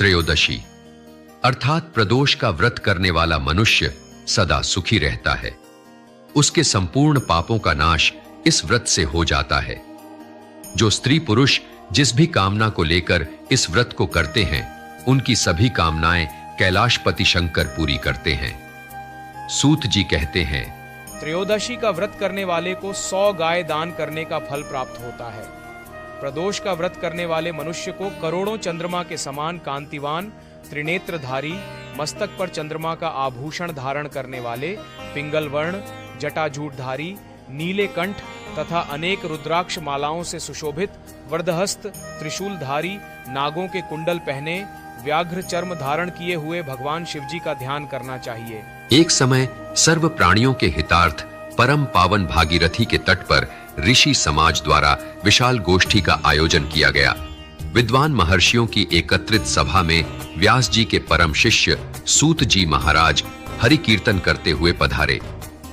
त्रयोदशी अर्थात प्रदोष का व्रत करने वाला मनुष्य सदा सुखी रहता है। उसके संपूर्ण पापों का नाश इस व्रत से हो जाता है। जो स्त्री पुरुष जिस भी कामना को लेकर इस व्रत को करते हैं, उनकी सभी कामनाएं कैलाशपति शंकर पूरी करते हैं। सूत जी कहते हैं, त्रयोदशी का व्रत करने वाले को 100 गाय दान करने का फल प्राप्त होता है। प्रदोष का व्रत करने वाले मनुष्य को करोड़ों चंद्रमा के समान कांतिवान, त्रिनेत्रधारी, मस्तक पर चंद्रमा का आभूषण धारण करने वाले, पिंगल वर्ण, जटाजूटधारी, नीले कंठ तथा अनेक रुद्राक्ष मालाओं से सुशोभित, वरदहस्त, त्रिशूलधारी, नागों के कुंडल पहने, व्याघ्र चर्म धारण किए हुए भगवान शिवजी का ध्यान करना चाहिए। एक समय सर्व प्राणियों के हितार्थ परम पावन भागीरथी के तट पर ऋषि समाज द्वारा विशाल गोष्ठी का आयोजन किया गया। विद्वान महर्षियों की एकत्रित सभा में व्यास जी के परम शिष्य सूत जी महाराज हरि कीर्तन करते हुए पधारे।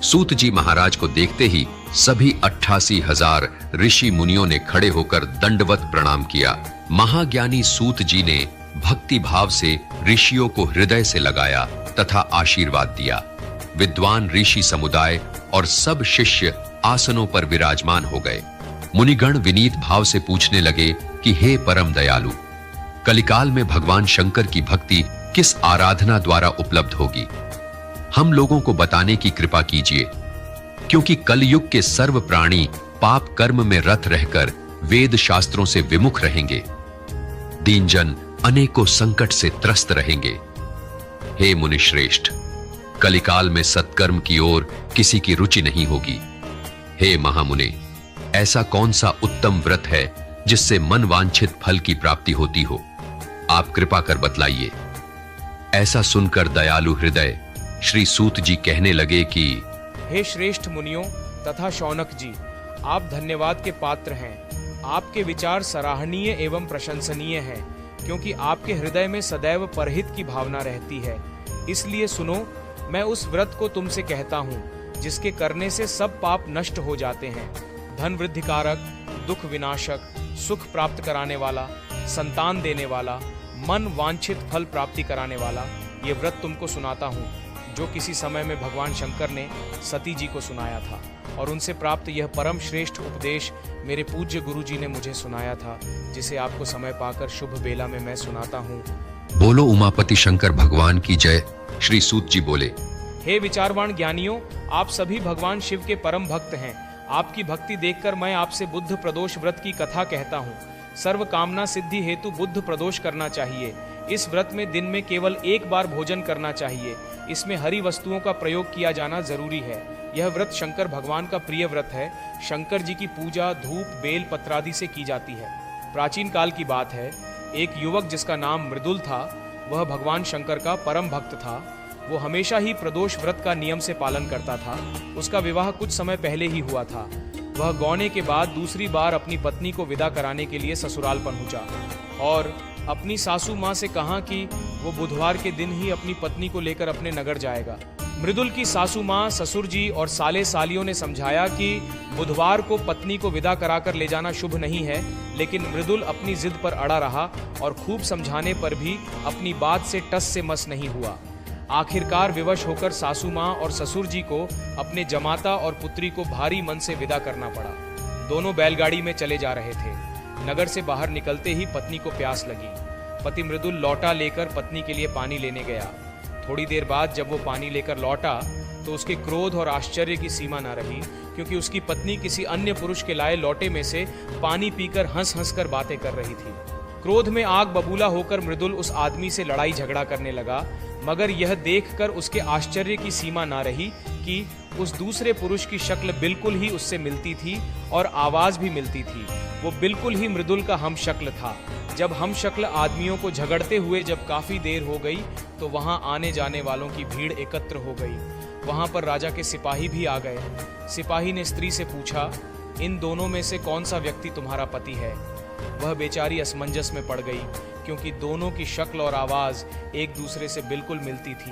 सूत जी महाराज को देखते ही सभी 88,000 ऋषि मुनियों ने खड़े होकर दंडवत प्रणाम किया। महाज्ञानी सूत जी ने भक्ति भाव से ऋषियों को हृदय से लगाया तथा आशीर्वाद दिया। विद्वान ऋषि समुदाय और सब शिष्य आसनों पर विराजमान हो गए। मुनिगण विनीत भाव से पूछने लगे कि हे परम दयालु, कलिकाल में भगवान शंकर की भक्ति किस आराधना द्वारा उपलब्ध होगी? हम लोगों को बताने की कृपा कीजिए, क्योंकि कलयुग के सर्व प्राणी पाप कर्म में रत रहकर वेद शास्त्रों से विमुख रहेंगे। दीनजन अनेकों संकट से त्रस्त रहेंगे। हे मुनिश्रेष्ठ, कलिकाल में सत्कर्म की ओर किसी की रुचि नहीं होगी। हे महामुने, ऐसा कौन सा उत्तम व्रत है जिससे मन वांछित फल की प्राप्ति होती हो? आप कृपा कर बतलाइए। ऐसा सुनकर दयालु हृदय श्री सूत जी कहने लगे कि हे श्रेष्ठ मुनियों तथा शौनक जी, आप धन्यवाद के पात्र हैं। आपके विचार सराहनीय एवं प्रशंसनीय हैं, क्योंकि आपके हृदय में सदैव परहित की भावना रहती है। इसलिए सुनो, मैं उस व्रत को तुमसे कहता हूँ जिसके करने से सब पाप नष्ट हो जाते हैं। धन वृद्धिकारक, दुख विनाशक, सुख प्राप्त कराने वाला, संतान देने वाला, मन वांछित फल प्राप्ति कराने वाला ये व्रत तुमको सुनाता हूँ, जो किसी समय में भगवान शंकर ने सती जी को सुनाया था, और उनसे प्राप्त यह परम श्रेष्ठ उपदेश मेरे पूज्य गुरु जी ने मुझे सुनाया था, जिसे आपको समय पाकर शुभ बेला में मैं सुनाता हूँ। बोलो उमापति शंकर भगवान की जय। श्री सूत जी बोले, हे विचारवान ज्ञानियों, आप सभी भगवान शिव के परम भक्त हैं। आपकी भक्ति देखकर मैं आपसे बुद्ध प्रदोष व्रत की कथा कहता हूँ। सर्व कामना सिद्धि हेतु बुद्ध प्रदोष करना चाहिए। इस व्रत में दिन में केवल एक बार भोजन करना चाहिए। इसमें हरी वस्तुओं का प्रयोग किया जाना जरूरी है। यह व्रत शंकर भगवान का प्रिय व्रत है। शंकर जी की पूजा धूप बेल पत्रादि से की जाती है। प्राचीन काल की बात है, एक युवक जिसका नाम मृदुल था, वह भगवान शंकर का परम भक्त था। वो हमेशा ही प्रदोष व्रत का नियम से पालन करता था। उसका विवाह कुछ समय पहले ही हुआ था। वह गौने के बाद दूसरी बार अपनी पत्नी को विदा कराने के लिए ससुराल पहुंचा और अपनी सासू माँ से कहा कि वो बुधवार के दिन ही अपनी पत्नी को लेकर अपने नगर जाएगा। मृदुल की सासू माँ, ससुर जी और साले सालियों ने समझाया कि बुधवार को पत्नी को विदा कराकर ले जाना शुभ नहीं है, लेकिन मृदुल अपनी जिद पर अड़ा रहा और खूब समझाने पर भी अपनी बात से टस से मस नहीं हुआ। आखिरकार विवश होकर सासू माँ और ससुर जी को अपने जमाता और पुत्री को भारी मन से विदा करना पड़ा। दोनों बैलगाड़ी में चले जा रहे थे। नगर से बाहर निकलते ही पत्नी को प्यास लगी। पति मृदुल लौटा लेकर पत्नी के लिए पानी लेने गया। थोड़ी देर बाद जब वो पानी लेकर लौटा तो उसके क्रोध और आश्चर्य की सीमा न रही, क्योंकि उसकी पत्नी किसी अन्य पुरुष के लाए लोटे में से पानी पीकर हंस हंस कर बातें कर रही थी। क्रोध में आग बबूला होकर मृदुल उस आदमी से लड़ाई झगड़ा करने लगा, मगर यह देखकर उसके आश्चर्य की सीमा ना रही कि उस दूसरे पुरुष की शक्ल बिल्कुल ही उससे मिलती थी और आवाज भी मिलती थी। वो बिल्कुल ही मृदुल का हम शक्ल था। जब हम शक्ल आदमियों को झगड़ते हुए जब काफी देर हो गई तो वहां आने जाने वालों की भीड़ एकत्र हो गई। वहां पर राजा के सिपाही भी आ गए। सिपाही ने स्त्री से पूछा, इन दोनों में से कौन सा व्यक्ति तुम्हारा पति है? वह बेचारी असमंजस में पड़ गई, क्योंकि दोनों की शक्ल और आवाज एक दूसरे से बिल्कुल मिलती थी।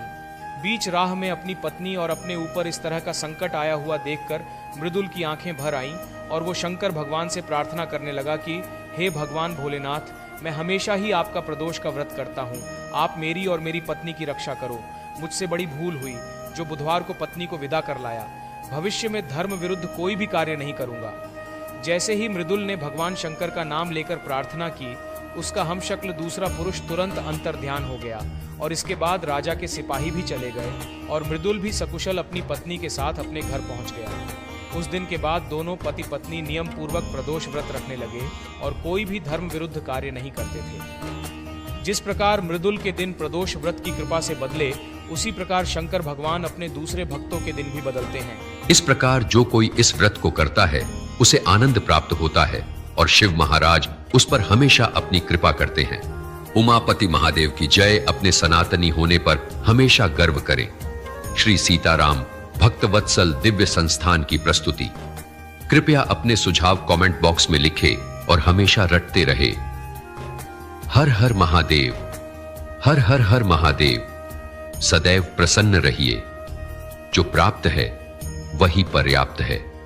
बीच राह में अपनी पत्नी और अपने ऊपर इस तरह का संकट आया हुआ देखकर मृदुल की आंखें भर आईं और वो शंकर भगवान से प्रार्थना करने लगा कि हे भगवान भोलेनाथ, मैं हमेशा ही आपका प्रदोष का व्रत करता हूँ। आप मेरी और मेरी पत्नी की रक्षा करो। मुझसे बड़ी भूल हुई जो बुधवार को पत्नी को विदा कर लाया। भविष्य में धर्म विरुद्ध कोई भी कार्य नहीं करूँगा। जैसे ही मृदुल ने भगवान शंकर का नाम लेकर प्रार्थना की, उसका हमशक्ल दूसरा पुरुष तुरंत अंतर्ध्यान हो गया और इसके बाद राजा के सिपाही भी चले गए और मृदुल भी सकुशल अपनी पत्नी के साथ अपने घर पहुंच गया। उस दिन के बाद दोनों पति पत्नी नियम पूर्वक प्रदोष व्रत रखने लगे और कोई भी धर्म विरुद्ध कार्य नहीं करते थे। जिस प्रकार मृदुल के दिन प्रदोष व्रत की कृपा से बदले, उसी प्रकार शंकर भगवान अपने दूसरे भक्तों के दिन भी बदलते हैं। इस प्रकार जो कोई इस व्रत को करता है उसे आनंद प्राप्त होता है और शिव महाराज उस पर हमेशा अपनी कृपा करते हैं। उमापति महादेव की जय। अपने सनातनी होने पर हमेशा गर्व करें। श्री सीताराम भक्तवत्सल दिव्य संस्थान की प्रस्तुति। कृपया अपने सुझाव कमेंट बॉक्स में लिखें और हमेशा रटते रहे। हर हर महादेव, हर हर हर महादेव। सदैव प्रसन्न रहिए। जो प्राप्त है वही पर्याप्त है।